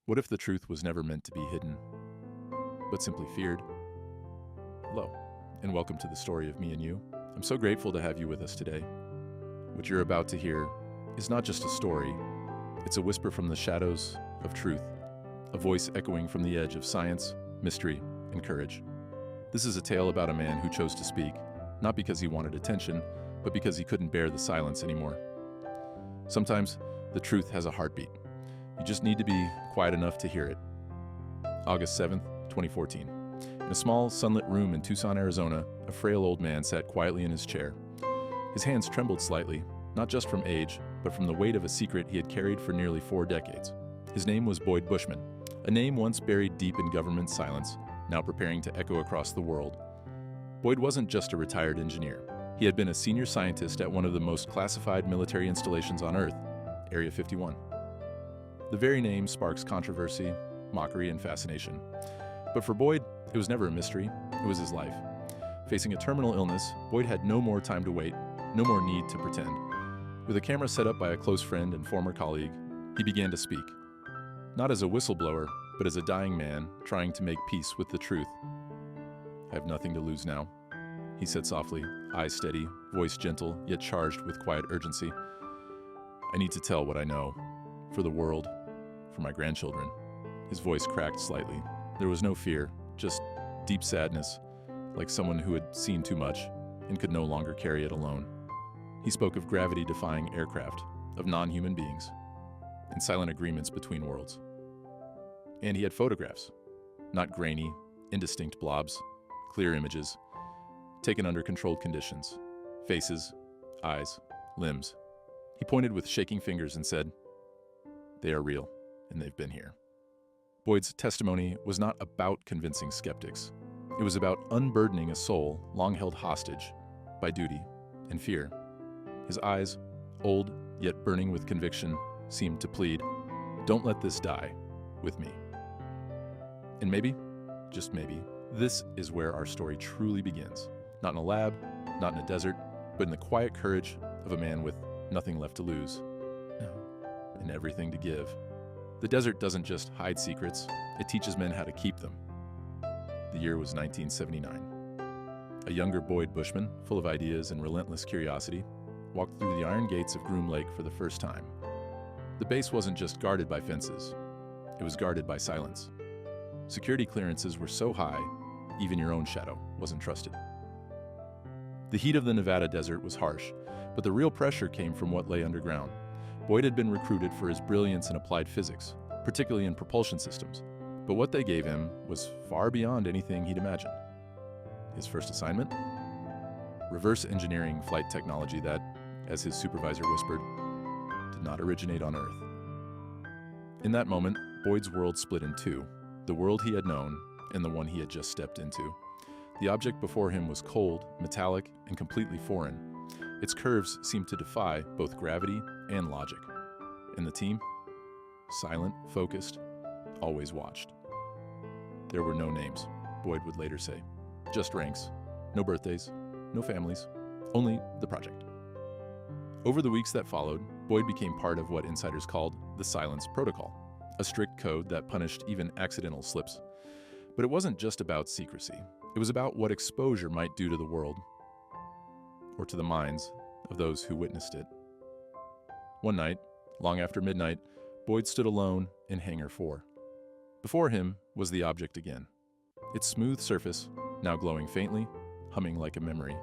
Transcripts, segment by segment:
What if the truth was never meant to be hidden, but simply feared? Hello, and welcome to the story of me and you. I'm so grateful to have you with us today. What you're about to hear is not just a story, it's a whisper from the shadows of truth, a voice echoing from the edge of science, mystery, and courage. This is a tale about a man who chose to speak, not because he wanted attention, but because he couldn't bear the silence anymore. Sometimes the truth has a heartbeat. You just need to be quiet enough to hear it. August 7th, 2014. In a small, sunlit room in Tucson, Arizona, a frail old man sat quietly in his chair. His hands trembled slightly, not just from age, but from the weight of a secret he had carried for nearly 4 decades. His name was Boyd Bushman, a name once buried deep in government silence, now preparing to echo across the world. Boyd wasn't just a retired engineer. He had been a senior scientist at one of the most classified military installations on Earth, Area 51. The very name sparks controversy, mockery, and fascination. But for Boyd, it was never a mystery, it was his life. Facing a terminal illness, Boyd had no more time to wait, no more need to pretend. With a camera set up by a close friend and former colleague, he began to speak. Not as a whistleblower, but as a dying man trying to make peace with the truth. "I have nothing to lose now," he said softly, eyes steady, voice gentle, yet charged with quiet urgency. "I need to tell what I know, for the world, for my grandchildren." His voice cracked slightly. There was no fear, just deep sadness, like someone who had seen too much and could no longer carry it alone. He spoke of gravity-defying aircraft, of non-human beings, and silent agreements between worlds. And he had photographs, not grainy, indistinct blobs, clear images, taken under controlled conditions, faces, eyes, limbs. He pointed with shaking fingers and said, "They are real, and they've been here." Boyd's testimony was not about convincing skeptics. It was about unburdening a soul long held hostage by duty and fear. His eyes, old yet burning with conviction, seemed to plead, "Don't let this die with me." And maybe, just maybe, this is where our story truly begins. Not in a lab, not in a desert, but in the quiet courage of a man with nothing left to lose and everything to give. The desert doesn't just hide secrets, it teaches men how to keep them. The year was 1979. A younger Boyd Bushman, full of ideas and relentless curiosity, walked through the iron gates of Groom Lake for the first time. The base wasn't just guarded by fences, it was guarded by silence. Security clearances were so high, even your own shadow wasn't trusted. The heat of the Nevada desert was harsh, but the real pressure came from what lay underground. Boyd had been recruited for his brilliance in applied physics, particularly in propulsion systems, but what they gave him was far beyond anything he'd imagined. His first assignment? Reverse engineering flight technology that, as his supervisor whispered, did not originate on Earth. In that moment, Boyd's world split in two, the world he had known and the one he had just stepped into. The object before him was cold, metallic, and completely foreign. Its curves seemed to defy both gravity and logic. And the team? Silent, focused, always watched. There were no names, Boyd would later say. Just ranks, no birthdays, no families, only the project. Over the weeks that followed, Boyd became part of what insiders called the Silence Protocol, a strict code that punished even accidental slips. But it wasn't just about secrecy. It was about what exposure might do to the world, or to the minds of those who witnessed it. One night, long after midnight, Boyd stood alone in Hangar 4. Before him was the object again, its smooth surface now glowing faintly, humming like a memory.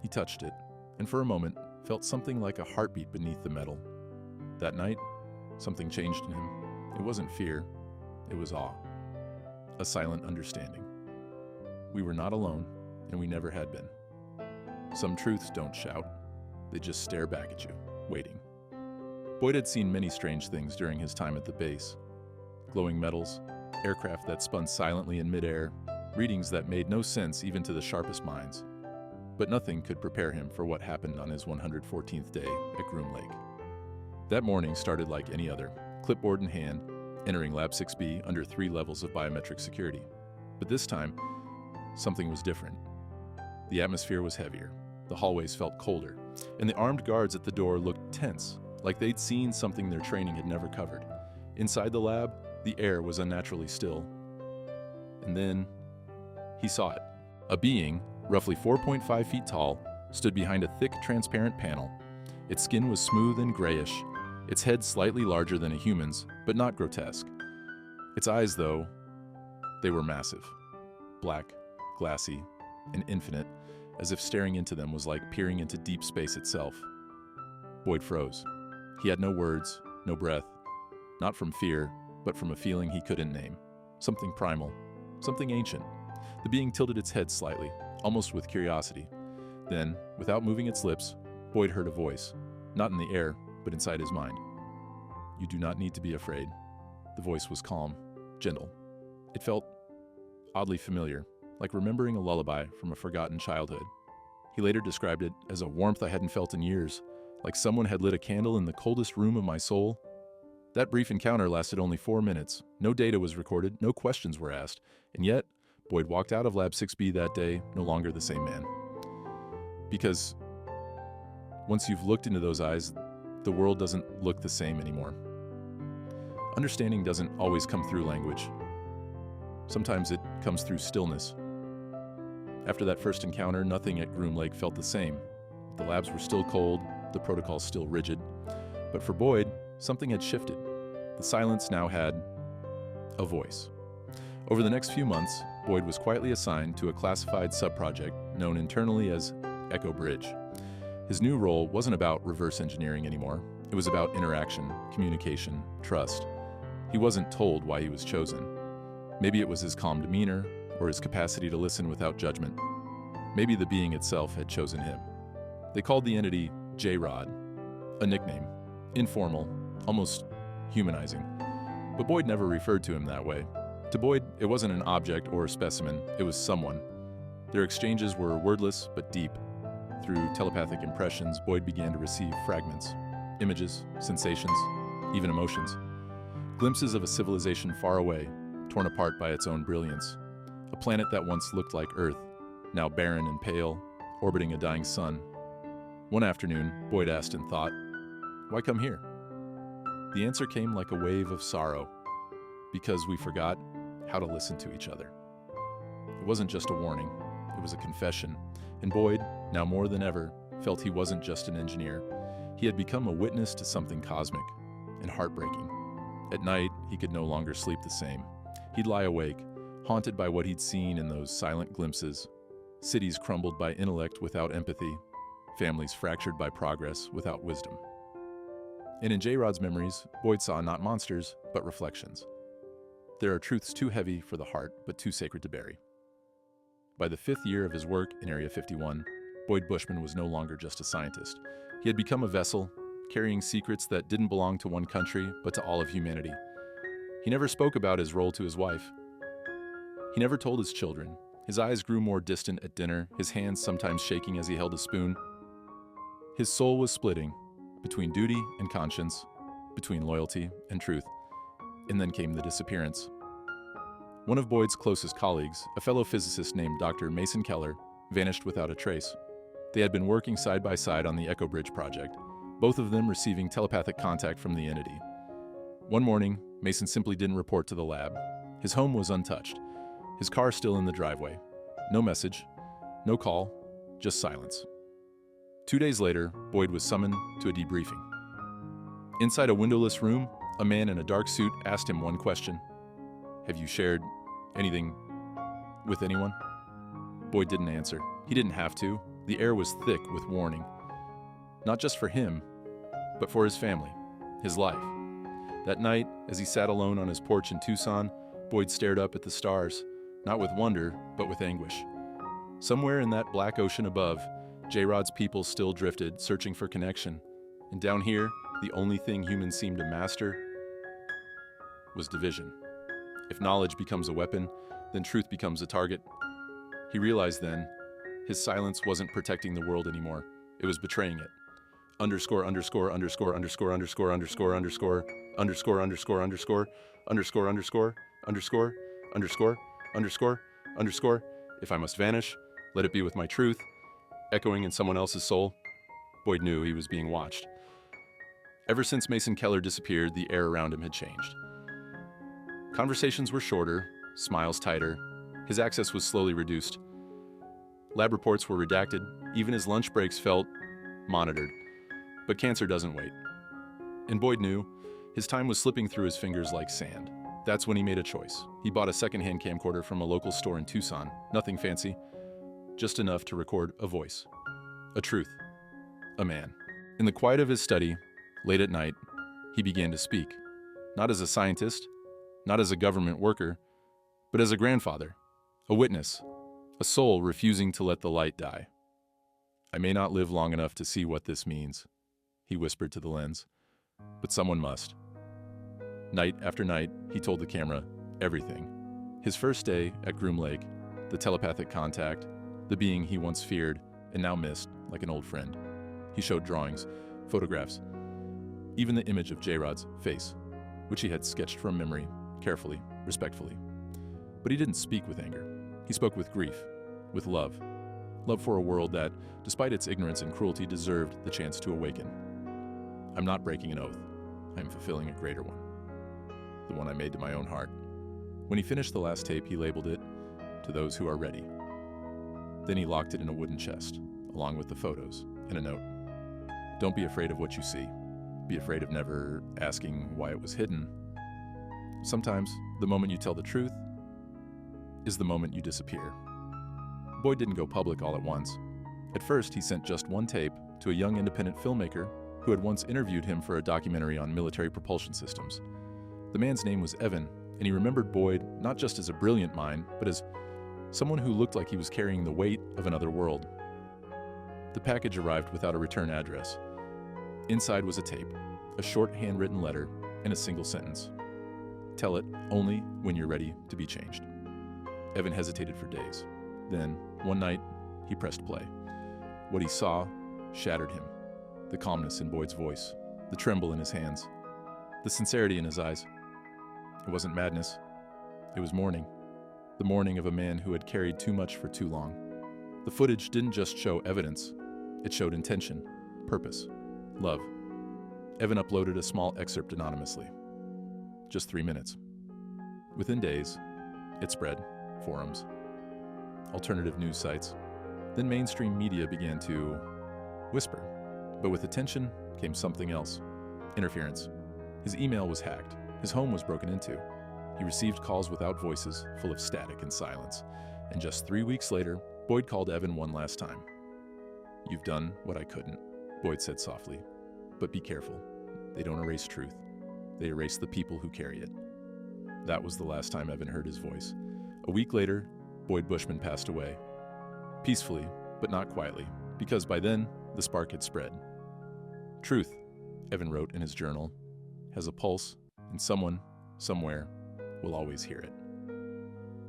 He touched it, and for a moment felt something like a heartbeat beneath the metal. That night, something changed in him. It wasn't fear, it was awe, a silent understanding. We were not alone, and we never had been. Some truths don't shout, they just stare back at you, waiting. Boyd had seen many strange things during his time at the base. Glowing metals, aircraft that spun silently in midair, readings that made no sense even to the sharpest minds. But nothing could prepare him for what happened on his 114th day at Groom Lake. That morning started like any other, clipboard in hand, entering Lab 6B under 3 levels of biometric security. But this time, something was different. The atmosphere was heavier, the hallways felt colder, and the armed guards at the door looked tense, like they'd seen something their training had never covered. Inside the lab, The air was unnaturally still. And then he saw it. A being, roughly 4.5 feet tall, stood behind a thick, transparent panel. Its skin was smooth and grayish, its head slightly larger than a human's, but not grotesque. Its eyes, though, they were massive, black, glassy, and infinite, as if staring into them was like peering into deep space itself. Boyd froze. He had no words, no breath, not from fear, but from a feeling he couldn't name. Something primal, something ancient. The being tilted its head slightly, almost with curiosity. Then, without moving its lips, Boyd heard a voice, not in the air, but inside his mind. "You do not need to be afraid." The voice was calm, gentle. It felt oddly familiar, like remembering a lullaby from a forgotten childhood. He later described it as a warmth I hadn't felt in years, like someone had lit a candle in the coldest room of my soul. That brief encounter lasted only 4 minutes. No data was recorded, no questions were asked, and yet, Boyd walked out of Lab 6B that day no longer the same man. Because once you've looked into those eyes, the world doesn't look the same anymore. Understanding doesn't always come through language. Sometimes it comes through stillness. After that first encounter, nothing at Groom Lake felt the same. The labs were still cold, the protocols still rigid. But for Boyd, something had shifted. The silence now had a voice. Over the next few months, Boyd was quietly assigned to a classified subproject known internally as Echo Bridge. His new role wasn't about reverse engineering anymore. It was about interaction, communication, trust. He wasn't told why he was chosen. Maybe it was his calm demeanor, or his capacity to listen without judgment. Maybe the being itself had chosen him. They called the entity J-Rod, a nickname, informal, almost humanizing. But Boyd never referred to him that way. To Boyd, it wasn't an object or a specimen, it was someone. Their exchanges were wordless but deep. Through telepathic impressions, Boyd began to receive fragments, images, sensations, even emotions. Glimpses of a civilization far away, torn apart by its own brilliance. A planet that once looked like Earth, now barren and pale, orbiting a dying sun. One afternoon, Boyd asked in thought, "Why come here?" The answer came like a wave of sorrow, because we forgot how to listen to each other. It wasn't just a warning, it was a confession, and Boyd, now more than ever, felt he wasn't just an engineer. He had become a witness to something cosmic and heartbreaking. At night, he could no longer sleep the same. He'd lie awake, haunted by what he'd seen in those silent glimpses. Cities crumbled by intellect without empathy, families fractured by progress without wisdom. And in J-Rod's memories, Boyd saw not monsters, but reflections. There are truths too heavy for the heart, but too sacred to bury. By the 5th year of his work in Area 51, Boyd Bushman was no longer just a scientist. He had become a vessel, carrying secrets that didn't belong to one country, but to all of humanity. He never spoke about his role to his wife. He never told his children. His eyes grew more distant at dinner, his hands sometimes shaking as he held a spoon. His soul was splitting between duty and conscience, between loyalty and truth. And then came the disappearance. One of Boyd's closest colleagues, a fellow physicist named Dr. Mason Keller, vanished without a trace. They had been working side by side on the Echo Bridge project, both of them receiving telepathic contact from the entity. One morning, Mason simply didn't report to the lab. His home was untouched, his car still in the driveway. No message, no call, just silence. 2 days later, Boyd was summoned to a debriefing. Inside a windowless room, a man in a dark suit asked him one question. "Have you shared anything with anyone?" Boyd didn't answer. He didn't have to. The air was thick with warning. Not just for him, but for his family, his life. That night, as he sat alone on his porch in Tucson, Boyd stared up at the stars, not with wonder, but with anguish. Somewhere in that black ocean above, J-Rod's people still drifted, searching for connection. And down here, the only thing humans seemed to master was division. If knowledge becomes a weapon, then truth becomes a target. He realized then, his silence wasn't protecting the world anymore. It was betraying it. Underscore, underscore, underscore, underscore, underscore, underscore, underscore, underscore, underscore, underscore, underscore, underscore, underscore, underscore, underscore, underscore. If I must vanish, let it be with my truth, echoing in someone else's soul. Boyd knew he was being watched. Ever since Mason Keller disappeared, the air around him had changed. Conversations were shorter, smiles tighter. His access was slowly reduced. Lab reports were redacted. Even his lunch breaks felt monitored. But cancer doesn't wait. And Boyd knew his time was slipping through his fingers like sand. That's when he made a choice. He bought a secondhand camcorder from a local store in Tucson. Nothing fancy, just enough to record a voice, a truth, a man. In the quiet of his study, late at night, he began to speak. Not as a scientist, not as a government worker, but as a grandfather, a witness, a soul refusing to let the light die. "I may not live long enough to see what this means," he whispered to the lens, "but someone must." Night after night, he told the camera everything. His first day at Groom Lake, the telepathic contact, the being he once feared and now missed like an old friend. He showed drawings, photographs, even the image of J-Rod's face, which he had sketched from memory, carefully, respectfully. But he didn't speak with anger. He spoke with grief, with love. Love for a world that, despite its ignorance and cruelty, deserved the chance to awaken. "I'm not breaking an oath. I am fulfilling a greater one. The one I made to my own heart." When he finished the last tape, he labeled it, "To those who are ready." Then he locked it in a wooden chest, along with the photos, and a note. "Don't be afraid of what you see. Be afraid of never asking why it was hidden. Sometimes, the moment you tell the truth is the moment you disappear." Boyd didn't go public all at once. At first, he sent just one tape to a young independent filmmaker who had once interviewed him for a documentary on military propulsion systems. The man's name was Evan, and he remembered Boyd not just as a brilliant mind, but as someone who looked like he was carrying the weight of another world. The package arrived without a return address. Inside was a tape, a short handwritten letter, and a single sentence. "Tell it only when you're ready to be changed." Evan hesitated for days. Then, one night, he pressed play. What he saw shattered him. The calmness in Boyd's voice, the tremble in his hands, the sincerity in his eyes. It wasn't madness. It was mourning. The mourning of a man who had carried too much for too long. The footage didn't just show evidence. It showed intention, purpose, love. Evan uploaded a small excerpt anonymously. Just 3 minutes. Within days, it spread. Forums, alternative news sites. Then mainstream media began to whisper. But with attention came something else. Interference. His email was hacked. His home was broken into. He received calls without voices, full of static and silence. And just 3 weeks later, Boyd called Evan one last time. "You've done what I couldn't," Boyd said softly. "But be careful. They don't erase truth. They erase the people who carry it." That was the last time Evan heard his voice. A week later, Boyd Bushman passed away. Peacefully, but not quietly, because by then, the spark had spread. "Truth," Evan wrote in his journal, "has a pulse, and someone, somewhere, will always hear it."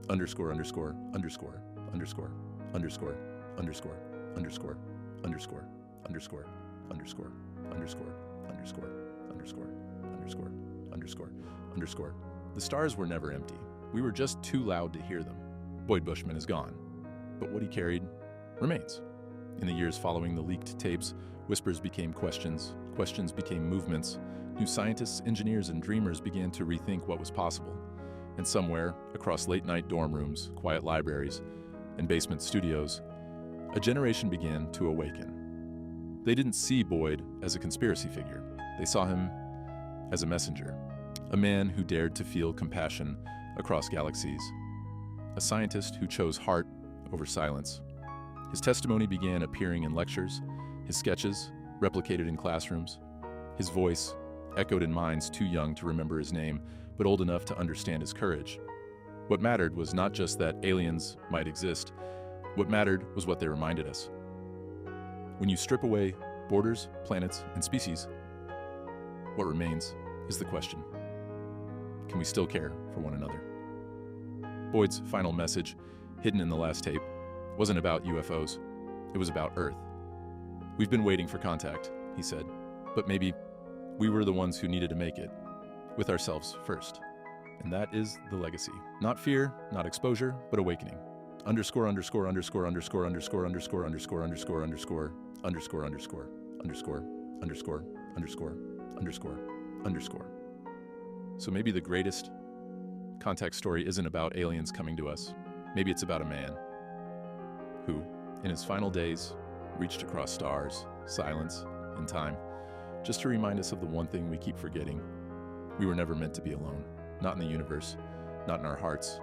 Underscore, underscore, underscore, underscore, underscore, underscore, underscore, underscore, underscore, underscore, underscore, underscore, underscore, underscore, underscore, underscore. The stars were never empty. We were just too loud to hear them. Boyd Bushman is gone, but what he carried remains. In the years following the leaked tapes, whispers became questions, questions became movements. New scientists, engineers, and dreamers began to rethink what was possible. And somewhere, across late-night dorm rooms, quiet libraries, and basement studios, a generation began to awaken. They didn't see Boyd as a conspiracy figure. They saw him as a messenger, a man who dared to feel compassion across galaxies, a scientist who chose heart over silence. His testimony began appearing in lectures, his sketches replicated in classrooms, his voice echoed in minds too young to remember his name, but old enough to understand his courage. What mattered was not just that aliens might exist. What mattered was what they reminded us. When you strip away borders, planets, and species, what remains is the question: can we still care for one another? Boyd's final message, hidden in the last tape, wasn't about UFOs. It was about Earth. "We've been waiting for contact," he said, "but maybe we were the ones who needed to make it, with ourselves first." And that is the legacy. Not fear, not exposure, but awakening. Underscore, underscore, underscore, underscore, underscore, underscore, underscore, underscore, underscore, underscore, underscore, underscore, underscore, underscore, underscore, underscore. So maybe the greatest Context story isn't about aliens coming to us. Maybe it's about a man who, in his final days, reached across stars, silence, and time, just to remind us of the one thing we keep forgetting. We were never meant to be alone. Not in the universe, not in our hearts,